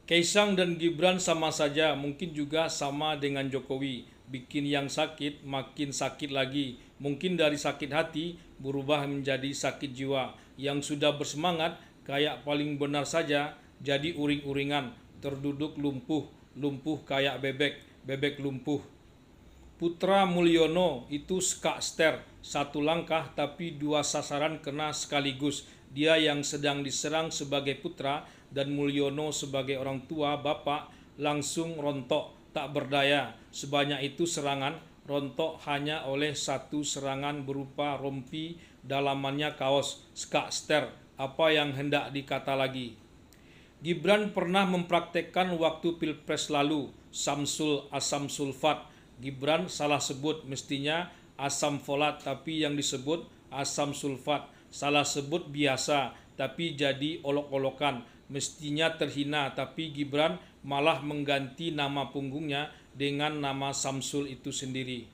Kaisang dan Gibran sama saja, mungkin juga sama dengan Jokowi. Bikin yang sakit makin sakit lagi. Mungkin dari sakit hati berubah menjadi sakit jiwa. Yang sudah bersemangat kayak paling benar saja jadi uring-uringan, terduduk lumpuh, lumpuh kayak bebek, bebek lumpuh. Putra Mulyono itu skakster, satu langkah tapi dua sasaran kena sekaligus. Dia yang sedang diserang sebagai putra dan Mulyono sebagai orang tua bapak langsung rontok, tak berdaya. Sebanyak itu serangan, rontok hanya oleh satu serangan berupa rompi dalamannya kaos, skakster, apa yang hendak dikata lagi. Gibran pernah mempraktekkan waktu Pilpres lalu, Samsul asam sulfat. Gibran salah sebut, mestinya asam folat tapi yang disebut asam sulfat. Salah sebut biasa tapi jadi olok-olokan, mestinya terhina tapi Gibran malah mengganti nama punggungnya dengan nama Samsul itu sendiri.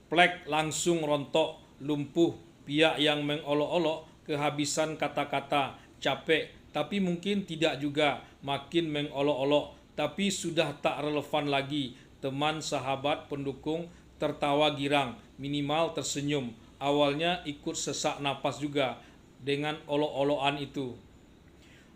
Plek langsung rontok, lumpuh, pihak yang mengolok-olok kehabisan kata-kata, capek, tapi mungkin tidak juga, makin mengolok-olok, tapi sudah tak relevan lagi. Teman, sahabat, pendukung tertawa girang, minimal tersenyum. Awalnya ikut sesak napas juga dengan olok-olokan itu.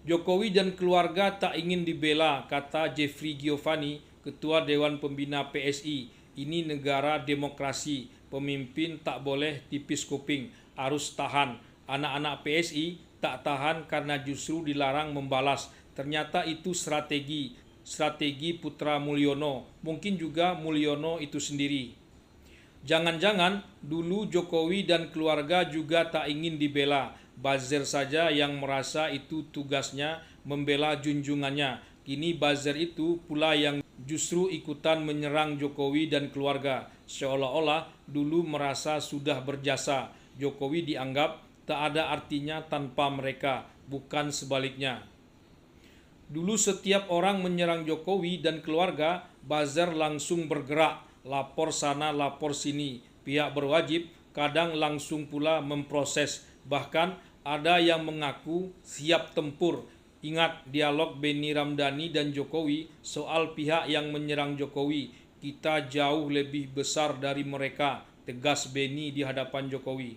Jokowi dan keluarga tak ingin dibela, kata Jeffrey Giovanni, Ketua Dewan Pembina PSI. Ini negara demokrasi, pemimpin tak boleh tipis kuping, harus tahan. Anak-anak PSI tak tahan karena justru dilarang membalas. Ternyata itu strategi Putra Mulyono, mungkin juga Mulyono itu sendiri. Jangan-jangan dulu Jokowi dan keluarga juga tak ingin dibela. Buzzer saja yang merasa itu tugasnya membela junjungannya. Kini buzzer itu pula yang justru ikutan menyerang Jokowi dan keluarga. Seolah-olah dulu merasa sudah berjasa. Jokowi dianggap tak ada artinya tanpa mereka, bukan sebaliknya. Dulu setiap orang menyerang Jokowi dan keluarga, buzzer langsung bergerak, lapor sana, lapor sini. Pihak berwajib kadang langsung pula memproses. Bahkan ada yang mengaku siap tempur. Ingat dialog Benny Ramdhani dan Jokowi soal pihak yang menyerang Jokowi. Kita jauh lebih besar dari mereka, tegas Benny di hadapan Jokowi.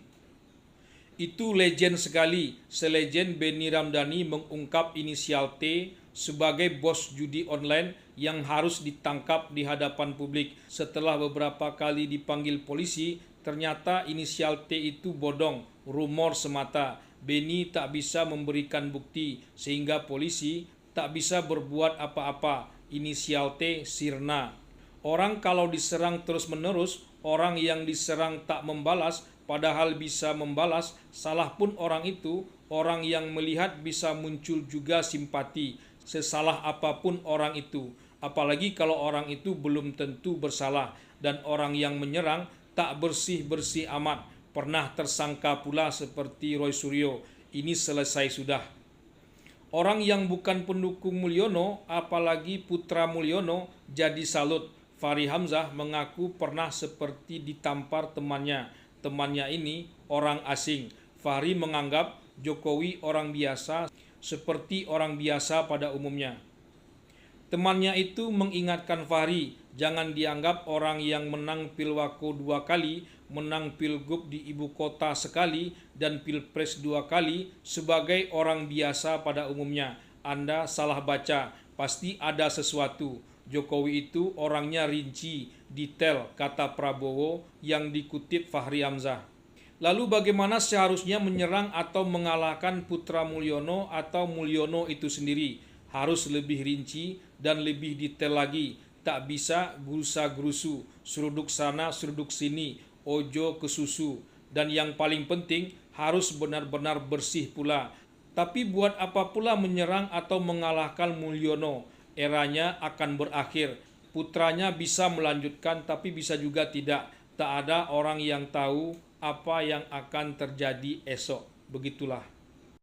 Itu legend sekali, selegend Benny Ramdhani mengungkap inisial T sebagai bos judi online yang harus ditangkap di hadapan publik. Setelah beberapa kali dipanggil polisi, ternyata inisial T itu bodong, rumor semata. Benny tak bisa memberikan bukti sehingga polisi tak bisa berbuat apa-apa. Inisial T sirna. Orang kalau diserang terus-menerus, orang yang diserang tak membalas, padahal bisa membalas, salah pun orang itu, orang yang melihat bisa muncul juga simpati, sesalah apapun orang itu. Apalagi kalau orang itu belum tentu bersalah, dan orang yang menyerang tak bersih-bersih amat. Pernah tersangka pula seperti Roy Suryo, ini selesai sudah. Orang yang bukan pendukung Mulyono, apalagi putra Mulyono, jadi salut. Fahri Hamzah mengaku pernah seperti ditampar temannya. Temannya ini orang asing. Fahri menganggap Jokowi orang biasa seperti orang biasa pada umumnya. Temannya itu mengingatkan Fahri, jangan dianggap orang yang menang Pilwako 2 kali, menang Pilgub di ibu kota sekali, dan Pilpres 2 kali sebagai orang biasa pada umumnya. Anda salah baca, pasti ada sesuatu. Jokowi itu orangnya rinci, detail, kata Prabowo yang dikutip Fahri Hamzah. Lalu bagaimana seharusnya menyerang atau mengalahkan Putra Mulyono atau Mulyono itu sendiri? Harus lebih rinci dan lebih detail lagi. Tak bisa gerusa-gerusu, seruduk sana, seruduk sini, ojo ke susu. Dan yang paling penting, harus benar-benar bersih pula. Tapi buat apa pula menyerang atau mengalahkan Mulyono? Eranya akan berakhir. Putranya bisa melanjutkan tapi bisa juga tidak. Tak ada orang yang tahu apa yang akan terjadi esok. Begitulah.